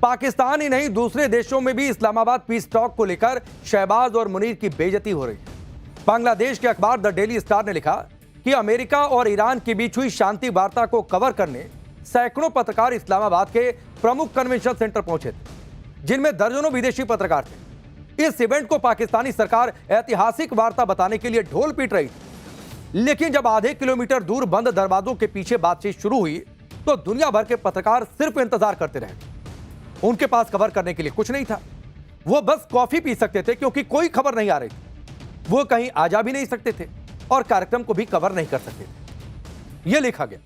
पाकिस्तान ही नहीं, दूसरे देशों में भी इस्लामाबाद पीस टॉक को लेकर शहबाज और मुनीर की बेइज्जती हो रही है। बांग्लादेश के अखबार द डेली स्टार ने लिखा कि अमेरिका और ईरान के बीच हुई शांति वार्ता को कवर करने सैकड़ों पत्रकार इस्लामाबाद के प्रमुख कन्वेंशन सेंटर पहुंचे थे, जिनमें दर्जनों विदेशी पत्रकार थे। इस इवेंट को पाकिस्तानी सरकार ऐतिहासिक वार्ता बताने के लिए ढोल पीट रही थी, लेकिन जब आधे किलोमीटर दूर बंद दरवाजों के पीछे बातचीत शुरू हुई तो दुनिया भर के पत्रकार सिर्फ इंतजार करते रहे। उनके पास कवर करने के लिए कुछ नहीं था। वो बस कॉफी पी सकते थे क्योंकि कोई खबर नहीं आ रही थी। वो कहीं आ जा भी नहीं सकते थे और कार्यक्रम को भी कवर नहीं कर सकते थे। यह लिखा गया।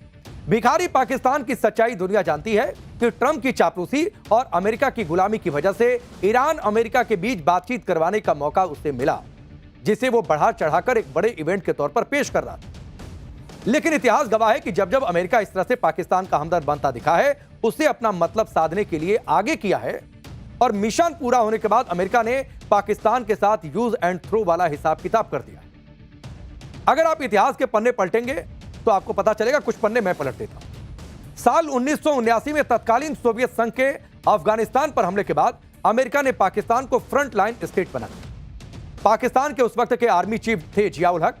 भिखारी पाकिस्तान की सच्चाई दुनिया जानती है कि ट्रंप की चापलूसी और अमेरिका की गुलामी की वजह से ईरान अमेरिका के बीच बातचीत करवाने का मौका उसे मिला, जिसे वो बढ़ा चढ़ाकर एक बड़े इवेंट के तौर पर पेश कर रहा था। लेकिन इतिहास गवाह है कि जब जब अमेरिका इस तरह से पाकिस्तान का हमदर्द बनता दिखा है, उसे अपना मतलब साधने के लिए आगे किया है और मिशन पूरा होने के बाद अमेरिका ने पाकिस्तान के साथ यूज एंड थ्रो वाला हिसाब किताब कर दिया। अगर आप इतिहास के पन्ने पलटेंगे तो आपको पता चलेगा। कुछ पन्ने मैं पलट देता हूं। साल 1979 में तत्कालीन सोवियत संघ के अफगानिस्तान पर हमले के बाद अमेरिका ने पाकिस्तान को फ्रंट लाइन स्टेट बना दिया। पाकिस्तान के उस वक्त के आर्मी चीफ थे जियाउल हक।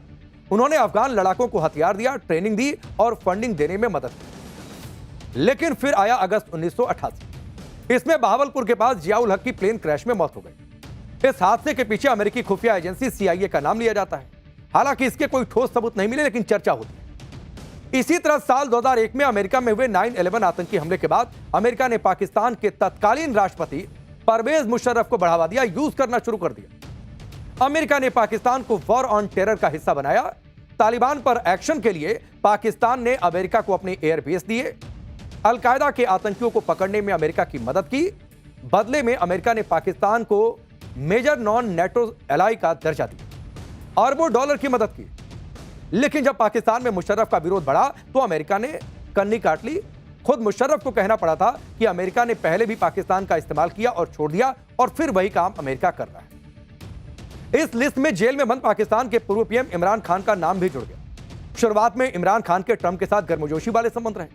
उन्होंने अफगान लड़ाकों को हथियार दिया, ट्रेनिंग दी और फंडिंग देने में मदद की। लेकिन फिर आया अगस्त 1988। इसमें बहावलपुर के पास जियाउल हक की प्लेन क्रैश में मौत हो गई। इस हादसे के पीछे अमेरिकी खुफिया एजेंसी CIA का नाम लिया जाता है। हालांकि इसके कोई ठोस सबूत नहीं मिले, लेकिन चर्चा होती है। इसी तरह साल 2001 में अमेरिका में हुए 9/11 आतंकी हमले के बाद अमेरिका ने पाकिस्तान के तत्कालीन राष्ट्रपति परवेज मुशर्रफ को बढ़ावा दिया, यूज करना शुरू कर दिया। अमेरिका ने पाकिस्तान को वॉर ऑन टेरर का हिस्सा बनाया। तालिबान पर एक्शन के लिए पाकिस्तान ने अमेरिका को अपने एयरबेस दिए। अलकायदा के आतंकियों को पकड़ने में अमेरिका की मदद की। बदले में अमेरिका ने पाकिस्तान को मेजर नॉन नेटो एलाई का दर्जा दिया, अरबों डॉलर की मदद की। लेकिन जब पाकिस्तान में मुशर्रफ का विरोध बढ़ा तो अमेरिका ने कन्नी काट ली। खुद मुशर्रफ को कहना पड़ा था कि अमेरिका ने पहले भी पाकिस्तान का इस्तेमाल किया और छोड़ दिया, और फिर वही काम अमेरिका कर रहा है। इस लिस्ट में जेल में बंद पाकिस्तान के पूर्व PM इमरान खान का नाम भी जुड़ गया। शुरुआत में इमरान खान के ट्रंप के साथ गर्मजोशी वाले संबंध रहे।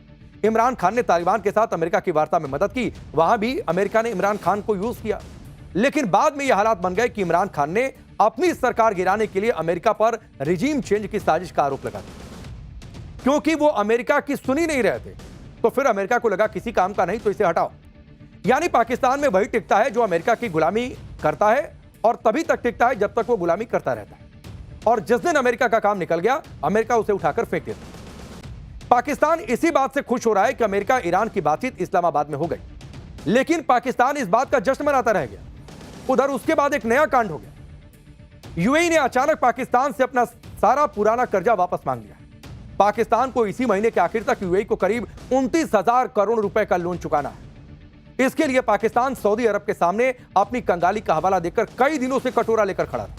इमरान खान ने तालिबान के साथ अमेरिका की वार्ता में मदद की, वहां भी अमेरिका ने इमरान खान को यूज किया। लेकिन बाद में यह हालात बन गए कि इमरान खान ने अपनी सरकार गिराने के लिए अमेरिका पर रिजीम चेंज की साजिश का आरोप लगा दिया। क्योंकि वो अमेरिका की सुनी नहीं रहे थे, तो फिर अमेरिका को लगा किसी काम का नहीं तो इसे हटाओ। यानी पाकिस्तान में वही टिकता है जो अमेरिका की गुलामी करता है, और तभी तक टिकता है जब तक वो गुलामी करता रहता है। और जिस दिन अमेरिका का काम निकल गया, अमेरिका उसे उठाकर फेंक देता। पाकिस्तान इसी बात से खुश हो रहा है कि अमेरिका ईरान की बातचीत इस्लामाबाद में हो गई, लेकिन पाकिस्तान इस बात का जश्न मनाता रह गया। उधर उसके बाद एक नया कांड हो गया। UAE ने अचानक पाकिस्तान से अपना सारा पुराना कर्जा वापस मांग लिया। पाकिस्तान को इसी महीने के आखिर तक UAE को करीब 29,000 करोड़ रुपए का लोन चुकाना है। इसके लिए पाकिस्तान सऊदी अरब के सामने अपनी कंगाली का हवाला देकर कई दिनों से कटोरा लेकर खड़ा था।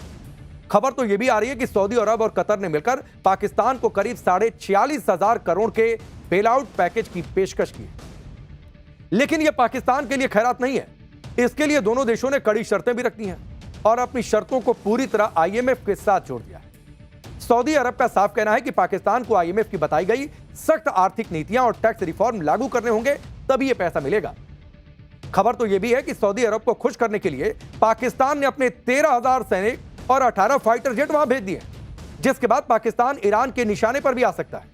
खबर तो यह भी आ रही है कि सऊदी अरब और कतर ने मिलकर पाकिस्तान को करीब 46,500 करोड़ के बेल आउट पैकेज की पेशकश की। लेकिन यह पाकिस्तान के लिए खैरात नहीं है। इसके लिए दोनों देशों ने कड़ी शर्तें भी रखी हैं और अपनी शर्तों को पूरी तरह IMF के साथ जोड़ दिया है। सऊदी अरब का साफ कहना है कि पाकिस्तान को IMF की बताई गई सख्त आर्थिक नीतियां और टैक्स रिफॉर्म लागू करने होंगे, तभी यह पैसा मिलेगा। खबर तो यह भी है कि सऊदी अरब को खुश करने के लिए पाकिस्तान ने अपने 13,000 सैनिक और 18 फाइटर जेट वहां भेज दिए, जिसके बाद पाकिस्तान ईरान के निशाने पर भी आ सकता है,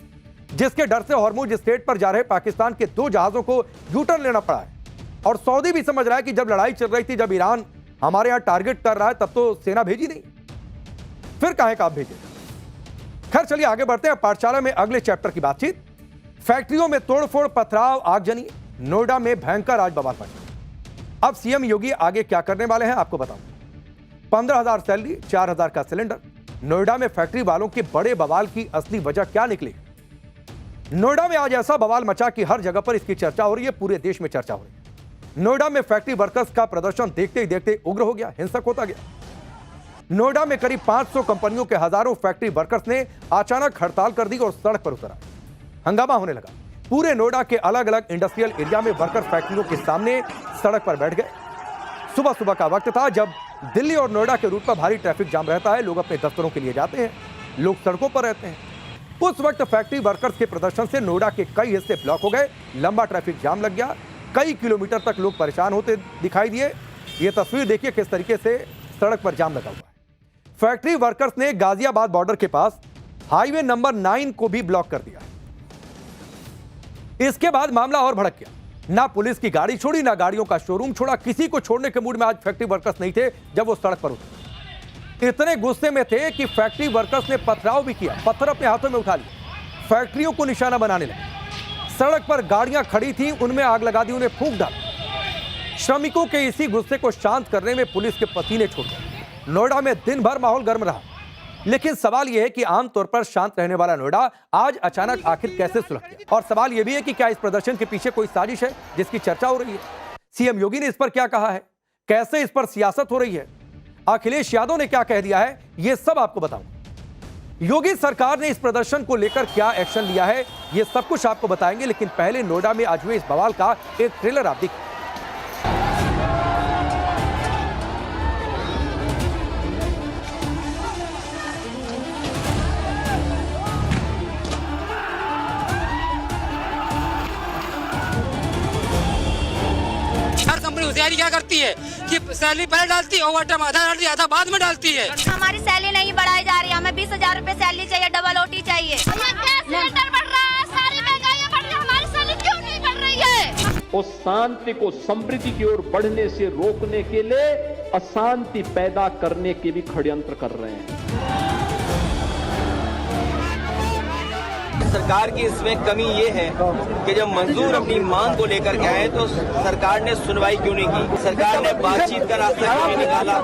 जिसके डर से हॉर्मुज स्ट्रेट पर जा रहे पाकिस्तान के 2 जहाजों को यू-टर्न लेना पड़ा है। और सऊदी भी समझ रहा है कि जब लड़ाई चल रही थी, जब ईरान हमारे यहां टारगेट कर रहा है, तब तो सेना भेजी नहीं, फिर काहे का आप भेजे। खैर चलिए आगे बढ़ते हैं। पाठशाला में अगले चैप्टर की बातचीत। फैक्ट्रियों में तोड़फोड़, पथराव, आगजनी। नोएडा में भयंकर आज बवाल मचा। अब CM योगी आगे क्या करने वाले हैं आपको बताऊं। 15,000 सैलरी, 4,000 का सिलेंडर। नोएडा में फैक्ट्री वालों के बड़े बवाल की असली वजह क्या निकली। नोएडा में आज ऐसा बवाल मचा कि हर जगह पर इसकी चर्चा हो रही है, पूरे देश में चर्चा हो रही है। नोएडा में फैक्ट्री वर्कर्स का प्रदर्शन देखते ही देखते उग्र हो गया, हिंसक होता गया। नोएडा में करीब 500 कंपनियों के हजारों फैक्ट्री वर्कर्स ने अचानक हड़ताल कर दी और सड़क पर उतर आए। हंगामा होने लगा। पूरे नोएडा के अलग अलग इंडस्ट्रियल एरिया में वर्कर फैक्ट्रियों के सामने सड़क पर बैठ गए। सुबह सुबह का वक्त था जब दिल्ली और नोएडा के रूट पर भारी ट्रैफिक जाम रहता है। लोग अपने दफ्तरों के लिए जाते हैं, लोग सड़कों पर रहते हैं। उस वक्त फैक्ट्री वर्कर्स के प्रदर्शन से नोएडा के कई हिस्से ब्लॉक हो गए, लंबा ट्रैफिक जाम लग गया। कई किलोमीटर तक लोग परेशान होते दिखाई दिए। ये तस्वीर देखिए किस तरीके से सड़क पर जाम लगा हुआ है। फैक्ट्री वर्कर्स ने गाजियाबाद बॉर्डर के पास हाईवे नंबर 9 को भी ब्लॉक कर दिया। इसके बाद मामला और भड़क गया। ना पुलिस की गाड़ी छोड़ी, ना गाड़ियों का शोरूम छोड़ा। किसी को छोड़ने के मूड में आज फैक्ट्री वर्कर्स नहीं थे जब वो सड़क पर उतरे। इतने गुस्से में थे कि फैक्ट्री वर्कर्स ने पथराव भी किया, पत्थर अपने हाथों में उठा लिया, फैक्ट्रियों को निशाना बनाने लगे। सड़क पर गाड़ियां खड़ी थी, उनमें आग लगा दी, उन्हें फूंक डाला। श्रमिकों के इसी गुस्से को शांत करने में पुलिस के पसीने छूट गए। नोएडा में दिन भर माहौल गर्म रहा, लेकिन सवाल यह है कि आमतौर पर शांत रहने वाला नोएडा आज अचानक आखिर कैसे सुलग गया। और सवाल यह भी है कि क्या इस प्रदर्शन के पीछे कोई साजिश है जिसकी चर्चा हो रही है। सीएम योगी ने इस पर क्या कहा है, कैसे इस पर सियासत हो रही है, अखिलेश यादव ने क्या कह दिया है, यह सब आपको बताऊंगा। योगी सरकार ने इस प्रदर्शन को लेकर क्या एक्शन लिया है, यह सब कुछ आपको बताएंगे। लेकिन पहले नोएडा में आज हुए इस बवाल का एक ट्रेलर आप देखिए। होशियारी क्या करती है कि सैलरी पहले डालती है, ओवर टाइम आधा डालती है, आधा बाद में डालती है। हमारी सैलरी नहीं बढ़ाई जा रही है, हमें 20,000 रुपए सैलरी चाहिए, डबल ओटी चाहिए। सिलेंडर बढ़ रहा है, सारी महंगाई बढ़ रही है, हमारी सैलरी क्यों नहीं बढ़ रही है? उस शांति को समृद्धि की ओर बढ़ने से रोकने के लिए अशांति पैदा करने के भी षड्यंत्र कर रहे हैं। सरकार की इसमें कमी ये है कि जब मजदूर अपनी मांग को लेकर के आए तो सरकार ने सुनवाई क्यों नहीं की, सरकार ने बातचीत का रास्ता क्यों नहीं निकाला।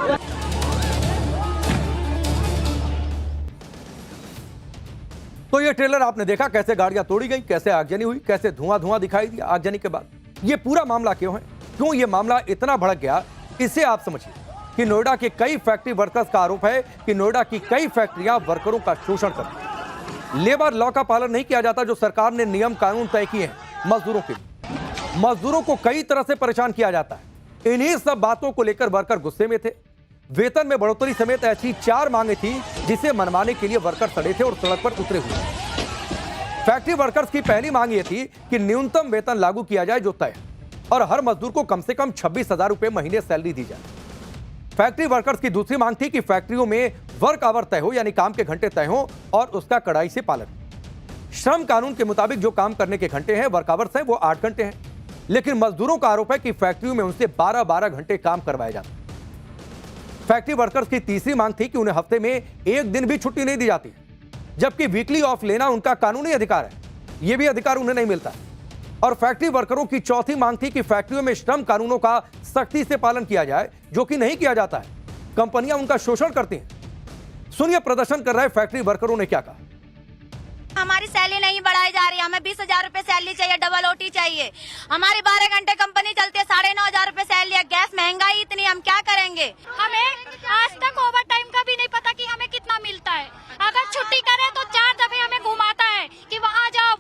तो ये ट्रेलर आपने देखा, कैसे गाड़ियां तोड़ी गई, कैसे आगजनी हुई, कैसे धुआं धुआं दिखाई दिया आगजनी के बाद। ये पूरा मामला क्यों है, क्यों ये मामला इतना भड़क गया, इसे आप समझिए कि नोएडा के कई फैक्ट्री वर्कर्स का आरोप है कि नोएडा की कई फैक्ट्रियां वर्करों का शोषण करती हैं। लेबर लॉ का पालन नहीं किया जाता, जो सरकार ने नियम कानून तय किए हैं मजदूरों के लिए। मजदूरों को कई तरह से परेशान किया जाता है। इन्हीं सब बातों को लेकर वर्कर गुस्से में थे। वेतन में बढ़ोतरी समेत ऐसी 4 मांगे थी जिसे मनवाने के लिए वर्कर सड़े थे और सड़क पर उतरे हुए। फैक्ट्री वर्कर्स की पहली मांग यह थी कि न्यूनतम वेतन लागू किया जाए जो तय, और हर मजदूर को कम से कम 26,000 रुपए महीने सैलरी दी जाए। फैक्ट्री वर्कर्स की दूसरी मांग थी कि फैक्ट्रियों में वर्क आवर तय हो, यानी काम के घंटे तय हो और उसका कड़ाई से पालन। श्रम कानून के मुताबिक जो काम करने के घंटे हैं, वर्क आवर्स हैं, वो 8 घंटे हैं। लेकिन मजदूरों का आरोप है कि फैक्ट्रियों में उनसे 12-12 घंटे काम करवाया जाता है। फैक्ट्री वर्कर्स की तीसरी मांग थी कि उन्हें हफ्ते में 1 दिन भी छुट्टी नहीं दी जाती, जबकि वीकली ऑफ लेना उनका कानूनी अधिकार है। यह भी अधिकार उन्हें नहीं मिलता। और फैक्ट्री वर्करों की चौथी मांग थी कि फैक्ट्रियों में श्रम कानूनों का सख्ती से पालन किया जाए, जो कि नहीं किया जाता है। कंपनियां उनका शोषण करती हैं। सुनिए प्रदर्शन कर रहे फैक्ट्री वर्करों ने क्या कहा। हमारी सैलरी नहीं बढ़ाई जा रही है, हमें 20,000 रुपए सैलरी चाहिए, डबल ओटी चाहिए। हमारी 12 घंटे कंपनी चलती है, 9,500 रुपए सैलरी है। गैस महंगाई इतनी, हम क्या करेंगे? हमें आज तक ओवर टाइम का भी नहीं पता कि हमें कितना मिलता है। अगर छुट्टी करें तो 4 दफे हमें घुमाता है कि वहाँ जाओ,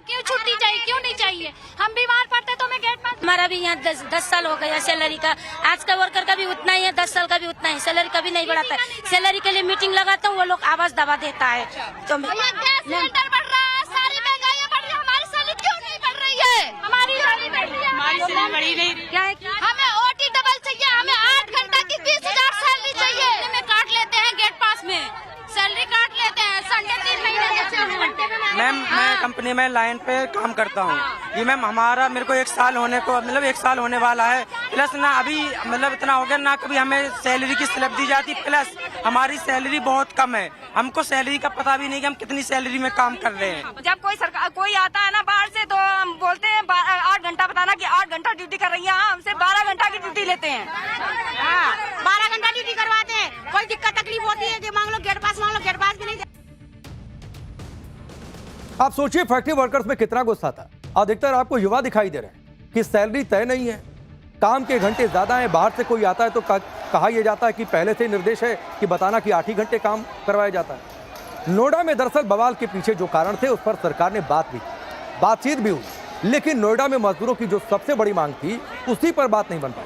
क्यों छुट्टी चाहिए, क्यों नहीं चाहिए। हम बीमार पड़ते तो हमें गेट पास। हमारा भी यहाँ 10 साल हो गया सैलरी का, आज का वर्कर का भी उतना ही है, 10 साल का भी उतना ही, सैलरी का भी नहीं बढ़ाता है। सैलरी के लिए मीटिंग लगाता हूँ, वो लोग आवाज दबा देता है। तो सिलेंडर बढ़ रहा है, सारी महंगाई बढ़ रही है, हमारी सैलरी क्यों नहीं बढ़ रही है? हमारी सैलरी बढ़ रही है, हमारी सैलरी बढ़ी नहीं। क्या है? हमें ओटी डबल चाहिए, हमें 8 घंटा की 20,000 सैलरी चाहिए। में काट लेते हैं गेट पास में, सैलरी काट लेते हैं, संडे 3 महीने मैम मैं कंपनी में लाइन पे काम करता हूँ। ये मैम हमारा मेरे को 1 साल होने को, मतलब 1 साल होने वाला है। प्लस ना अभी मतलब इतना हो गया ना, कभी हमें सैलरी की स्लिप दी जाती, प्लस हमारी सैलरी बहुत कम है। हमको सैलरी का पता भी नहीं कि हम कितनी सैलरी में काम कर रहे हैं। जब कोई आता है ना बाहर से, तो हम बोलते हैं 8 घंटा बताना कि 8 घंटा ड्यूटी कर रही है। हमसे 12 घंटा की ड्यूटी लेते हैं। 12 घंटा ड्यूटी करवाते हैं। कोई दिक्कत तकलीफ होती है कि मांग लो गेट पास, मांग लो गेट पास भी नहीं। आप सोचिए फैक्ट्री वर्कर्स में कितना गुस्सा था। अधिकतर आपको युवा दिखाई दे रहे हैं कि सैलरी तय नहीं है, काम के घंटे ज्यादा हैं। बाहर से कोई आता है तो कहा यह जाता है कि पहले से निर्देश है कि बताना कि 8 ही घंटे काम करवाया जाता है। नोएडा में दरअसल बवाल के पीछे जो कारण थे उस पर सरकार ने बातचीत भी हुई, लेकिन नोएडा में मजदूरों की जो सबसे बड़ी मांग थी उसी पर बात नहीं बन पाई,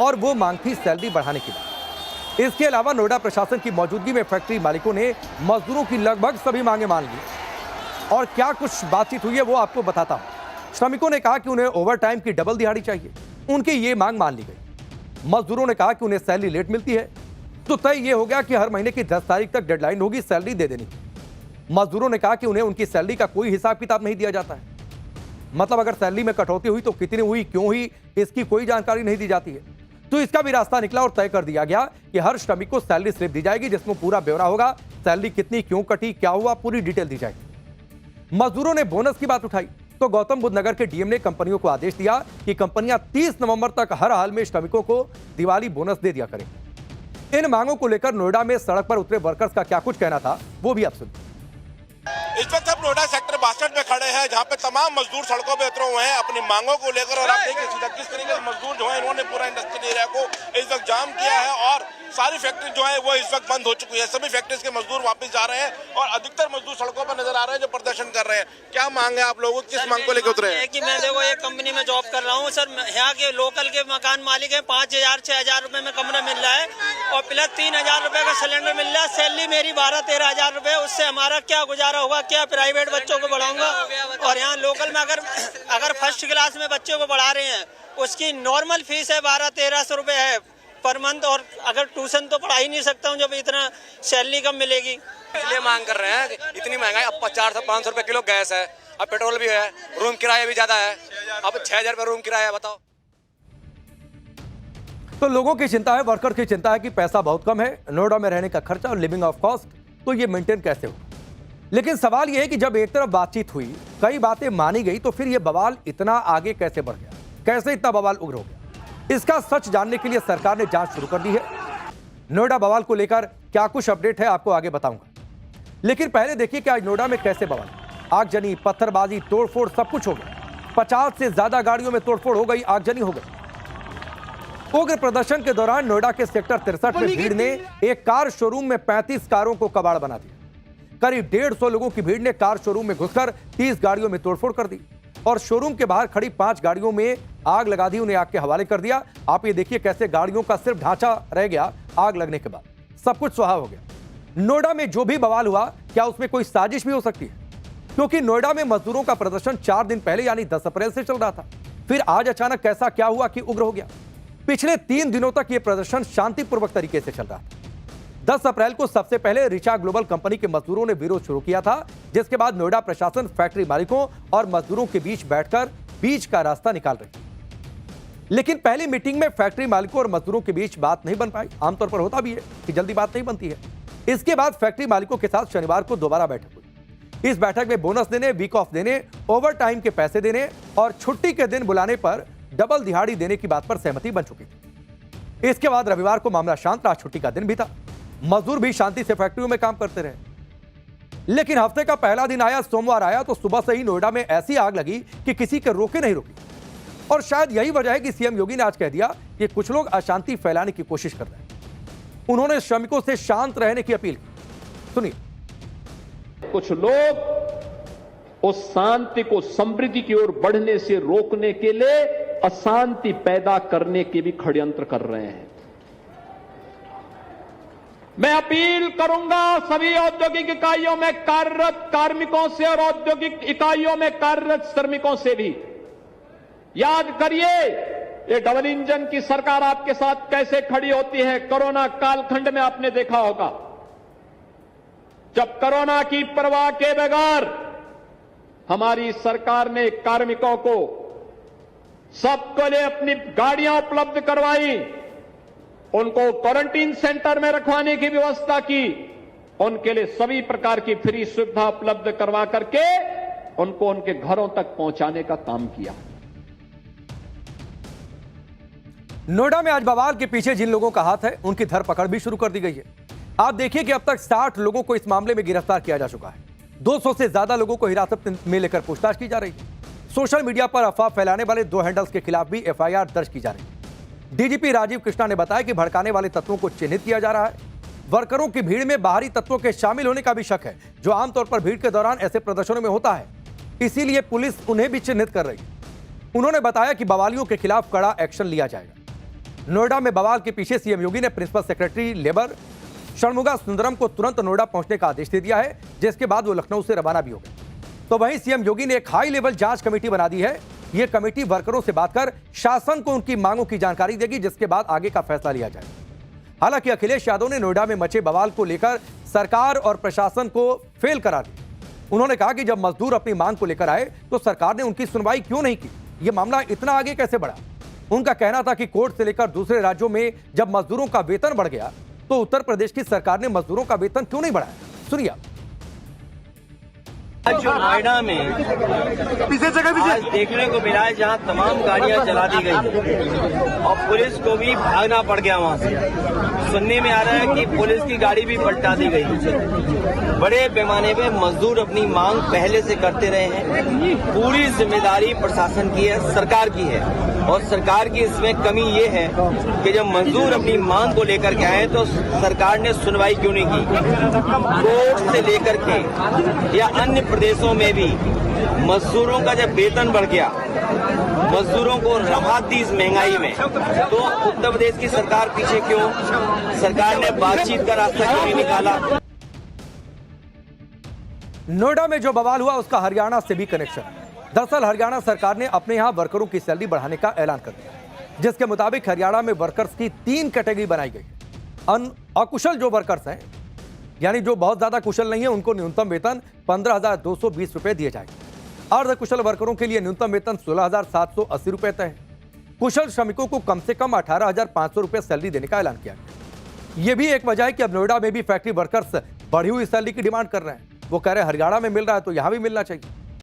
और वो मांग थी सैलरी बढ़ाने की बात। इसके अलावा नोएडा प्रशासन की मौजूदगी में फैक्ट्री मालिकों ने मजदूरों की लगभग सभी मांगे मान ली, और क्या कुछ बातचीत हुई है वो आपको बताता हूं। श्रमिकों ने कहा कि उन्हें ओवरटाइम की डबल दिहाड़ी चाहिए। उनकी ये मांग मान ली गई। मजदूरों ने कहा कि उन्हें सैलरी लेट मिलती है, तो तय ये हो गया कि हर महीने की 10 तारीख तक डेडलाइन होगी सैलरी दे देनी। मजदूरों ने कहा कि उन्हें उनकी सैलरी का कोई हिसाब किताब नहीं दिया जाता है। मतलब अगर सैलरी में कटौती हुई तो कितनी हुई, क्यों हुई, इसकी कोई जानकारी नहीं दी जाती है। तो इसका भी रास्ता निकला और तय कर दिया गया कि हर श्रमिक को सैलरी स्लिप दी जाएगी, जिसमें पूरा ब्यौरा होगा, सैलरी कितनी, क्यों कटी, क्या हुआ, पूरी डिटेल दी जाएगी। मजदूरों ने बोनस की बात उठाई तो गौतम बुद्ध नगर के डीएम ने कंपनियों को आदेश दिया कि कंपनियां 30 नवंबर तक हर हाल में श्रमिकों को दिवाली बोनस दे दिया करें। इन मांगों को लेकर नोएडा में सड़क पर उतरे वर्कर्स का क्या कुछ कहना था, वो भी आप सुनिए। इस वक्त हम नोएडा सेक्टर 62 में खड़े हैं, जहां पे तमाम मजदूर सड़कों पे उतरे हुए हैं अपनी मांगों को लेकर। और आप देखिए किस तरीके से मजदूर जो है इन्होंने पूरा इंडस्ट्रियल एरिया को इस वक्त जाम किया है और सारी फैक्ट्री जो है वो इस वक्त बंद हो चुकी है। सभी फैक्ट्रीज के मजदूर वापस जा रहे हैं और अधिकतर मजदूर सड़कों पर नजर आ रहे हैं जो प्रदर्शन कर रहे हैं। क्या मांग है आप लोगों की, किस मांग को लेकर उतरे हैं? कि मैं देखो एक कंपनी में जॉब कर रहा हूँ सर, यहाँ के लोकल के मकान मालिक है, 5,000-6,000 रुपए में कमरा मिल रहा है और प्लस 3,000 रुपए का सिलेंडर मिल रहा है। सैलरी मेरी 12-13,000 रुपए, उससे हमारा क्या गुजारा होगा, क्या प्राइवेट बच्चों को पढ़ाऊंगा। और यहाँ लोकल में अगर फर्स्ट क्लास में बच्चों को पढ़ा रहे हैं उसकी नॉर्मल फीस है 1200-1300 रुपए है पर मंथ, और अगर ट्यूशन तो पढ़ा ही नहीं सकता हूँ जब इतना सैलरी कम मिलेगी। इसलिए मांग कर रहे हैं, इतनी महंगाई, अब 400-500 रुपए किलो गैस है, अब पेट्रोल भी है, रूम किराया भी ज्यादा है, अब 6,000 रुपए रूम किराया, बताओ। तो लोगों की चिंता है, वर्कर की चिंता है कि पैसा बहुत कम है, नोएडा में रहने का खर्चा और लिविंग ऑफ कॉस्ट, तो ये मेंटेन कैसे हो। लेकिन सवाल यह है कि जब एक तरफ बातचीत हुई, कई बातें मानी गई, तो फिर यह बवाल इतना आगे कैसे बढ़ गया, कैसे इतना बवाल उग्र हो गया। इसका सच जानने के लिए सरकार ने जांच शुरू कर दी है। नोएडा बवाल को लेकर क्या कुछ अपडेट है आपको आगे बताऊंगा, लेकिन पहले देखिए कि आज नोएडा में कैसे बवाल, आगजनी, पत्थरबाजी, तोड़फोड़, सब कुछ हो गया। 50 से ज्यादा गाड़ियों में तोड़फोड़ हो गई, आगजनी हो गई। उग्र प्रदर्शन के दौरान नोएडा के सेक्टर 63 में भीड़ ने एक कार शोरूम में 35 कारों को कबाड़ बना दिया। करीब 150 लोगों की भीड़ ने कार शोरूम में घुसकर 30 गाड़ियों में तोड़फोड़ कर दी और शोरूम के बाहर खड़ी 5 गाड़ियों में आग लगा दी, उन्हें आग के हवाले कर दिया। आप ये देखिए कैसे गाड़ियों का सिर्फ ढांचा रह गया, आग लगने के बाद सब कुछ सुहा हो गया। नोएडा में जो भी बवाल हुआ, क्या उसमें कोई साजिश भी हो सकती है? क्योंकि नोएडा में मजदूरों का प्रदर्शन 4 दिन पहले यानी 10 अप्रैल से चल रहा था, फिर आज अचानक कैसा क्या हुआ कि उग्र हो गया। पिछले 3 दिनों तक यह प्रदर्शन शांतिपूर्वक तरीके से चल रहा था। 10 अप्रैल को सबसे पहले रिचा ग्लोबल कंपनी के मजदूरों ने विरोध शुरू किया था, जिसके बाद नोएडा प्रशासन फैक्ट्री मालिकों और मजदूरों के बीच बैठकर बीच का रास्ता निकाल रही थी। लेकिन पहली मीटिंग में फैक्ट्री मालिकों और मजदूरों के बीच बात नहीं बन पाई। आमतौर पर होता भी है कि जल्दी बात नहीं बनती है। इसके बाद फैक्ट्री मालिकों के साथ शनिवार को दोबारा बैठक हुई। इस बैठक में बोनस देने, वीक ऑफ देने, ओवर टाइम के पैसे देने और छुट्टी के दिन बुलाने पर डबल दिहाड़ी देने की बात पर सहमति बन चुकी थी। इसके बाद रविवार को मामला शांत रहा, छुट्टी का दिन भी था, मजदूर भी शांति से फैक्ट्रियों में काम करते रहे। लेकिन हफ्ते का पहला दिन आया, सोमवार आया, तो सुबह से ही नोएडा में ऐसी आग लगी कि किसी के रोके नहीं रुकी। और शायद यही वजह है कि सीएम योगी ने आज कह दिया कि कुछ लोग अशांति फैलाने की कोशिश कर रहे हैं। उन्होंने श्रमिकों से शांत रहने की अपील की, सुनिए। कुछ लोग उस शांति को समृद्धि की ओर बढ़ने से रोकने के लिए अशांति पैदा करने के भी षड्यंत्र कर रहे हैं। मैं अपील करूंगा सभी औद्योगिक इकाइयों में कार्यरत कार्मिकों से और औद्योगिक इकाइयों में कार्यरत श्रमिकों से भी, याद करिए ये डबल इंजन की सरकार आपके साथ कैसे खड़ी होती है। कोरोना कालखंड में आपने देखा होगा, जब कोरोना की परवाह के बगैर हमारी सरकार ने कार्मिकों को सबके लिए अपनी गाड़ियां उपलब्ध करवाई, उनको क्वारंटीन सेंटर में रखवाने की व्यवस्था की, उनके लिए सभी प्रकार की फ्री सुविधा उपलब्ध करवा करके उनको उनके घरों तक पहुंचाने का काम किया। नोएडा में आज बवाल के पीछे जिन लोगों का हाथ है, उनकी धरपकड़ भी शुरू कर दी गई है। आप देखिए कि अब तक 60 लोगों को इस मामले में गिरफ्तार किया जा चुका है। 200 से ज्यादा लोगों को हिरासत में लेकर पूछताछ की जा रही है। सोशल मीडिया पर अफवाह फैलाने वाले 2 हैंडल्स के खिलाफ भी एफआईआर दर्ज की जा रही है। डीजीपी राजीव कृष्णा ने बताया कि भड़काने वाले तत्वों को चिन्हित किया जा रहा है। वर्करों की भीड़ में बाहरी तत्वों के शामिल होने का भी शक है, जो आमतौर पर भीड़ के दौरान ऐसे प्रदर्शनों में होता है। इसीलिए पुलिस उन्हें भी चिन्हित कर रही है। उन्होंने बताया कि बवालियों के खिलाफ कड़ा एक्शन लिया जाएगा। नोएडा में बवाल के पीछे सीएम योगी ने principal secretary labour Shanmuga Sundaram को तुरंत नोएडा पहुंचने का आदेश दे दिया है, जिसके बाद वो लखनऊ से रवाना भी हो गए। तो वहीं सीएम योगी ने एक हाई लेवल जांच कमेटी बना दी है। यह कमेटी वर्करों से बात कर शासन को उनकी मांगों की जानकारी देगी, जिसके बाद आगे का फैसला लिया जाए। हालांकि अखिलेश यादव ने नोएडा में मचे बवाल को लेकर सरकार और प्रशासन को फेल करार दिया। उन्होंने कहा कि जब मजदूर अपनी मांग को लेकर आए तो सरकार ने उनकी सुनवाई क्यों नहीं की, यह मामला इतना आगे कैसे बढ़ा। उनका कहना था कि कोर्ट से लेकर दूसरे राज्यों में जब मजदूरों का वेतन बढ़ गया तो उत्तर प्रदेश की सरकार ने मजदूरों का वेतन क्यों नहीं बढ़ाया। सुनिए। आज जो नोएडा में आज देखने को मिला है, जहां तमाम गाड़ियां जला दी गई और पुलिस को भी भागना पड़ गया वहां से। सुनने में आ रहा है कि पुलिस की गाड़ी भी पलटा दी गई। बड़े पैमाने पे मजदूर अपनी मांग पहले से करते रहे हैं। पूरी जिम्मेदारी प्रशासन की है, सरकार की है, और सरकार की इसमें कमी ये है कि जब मजदूर अपनी मांग को लेकर के आए तो सरकार ने सुनवाई क्यों नहीं की। कोर्ट से लेकर के या अन्य प्रदेशों में भी मजदूरों का जब वेतन बढ़ गया, मजदूरों को राहत दी इस महंगाई में, तो उत्तर प्रदेश की सरकार पीछे क्यों? सरकार ने बातचीत का रास्ता क्यों नहीं निकाला? नोएडा में जो बवाल हुआ उसका हरियाणा से भी कनेक्शन है। दरअसल हरियाणा सरकार ने अपने यहां वर्करों की सैलरी बढ़ाने का ऐलान कर दिया, जिसके मुताबिक हरियाणा में वर्कर्स की 3 कैटेगरी बनाई गई है। अकुशल जो वर्कर्स हैं, यानी जो बहुत ज्यादा कुशल नहीं है, उनको न्यूनतम वेतन 15,220 रुपए दिए जाएंगे। अर्धकुशल वर्करों के लिए न्यूनतम वेतन 16,780 रुपए तय है। कुशल श्रमिकों को कम से कम 18,500 रुपए सैलरी देने का ऐलान किया गया। यह भी एक वजह है कि अब नोएडा में भी फैक्ट्री वर्कर्स बढ़ी हुई सैलरी की डिमांड कर रहे हैं। वो कह रहे हैं हरियाणा में मिल रहा है तो यहां भी मिलना चाहिए।